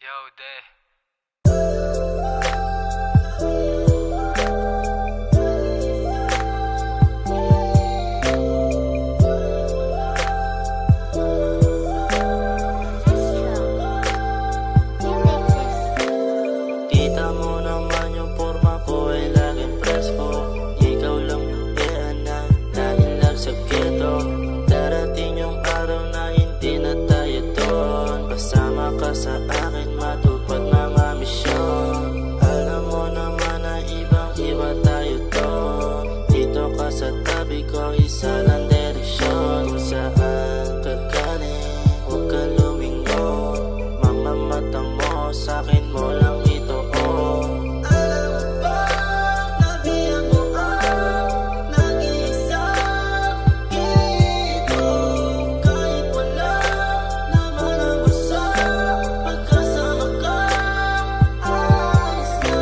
Yo, de. Kita mo naman yung forma ko ay laging presko. Ikaw lang yung na dahil nagsagkito. Darating yung araw na hindi na tayo doon. Kasama ka sa akin, matupad mga misyon. Alam mo naman na ibang iba tayo doon. Dito ka sa tabi ko, isa lang direksyon. Kung saan ka galing, huwag ka lumingon. Mamamata mo, sa'kin mo lang ito, oh. Alam mo ba, nabiyak mo ang nag-iisa dito. Kahit wala naman ang basa, pagkasama ka, ayos na.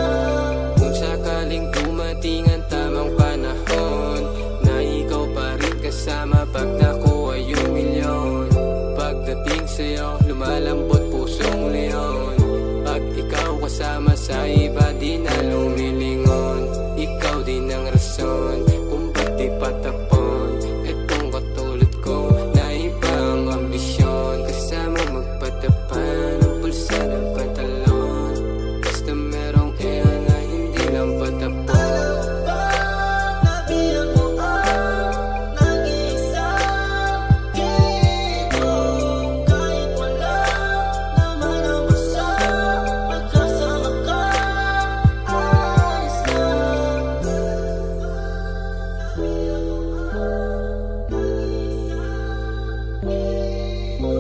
Kung sakaling dumating ang tamang panahon na ikaw pa rin kasama pag nakuha yung milyon. Pagdating sa'yo, lumalambot pusong leon. Pag ikaw kasama sa iba, di na lumilingon. Ikaw din ang rason kung ba't di patapon. Itong katulad ko na ibang ambisyon. Kasama magpatapan ang pulsa ng pantalon. Basta merong iyan na hindi lang patapon. Nabiyak mo ang nag-iisa dito. Kahit wala naman ang basa, pagkasama ka, ayos na. Nabiyak mo ang nag-iisa dito.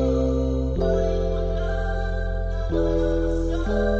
Kahit wala naman ang basa,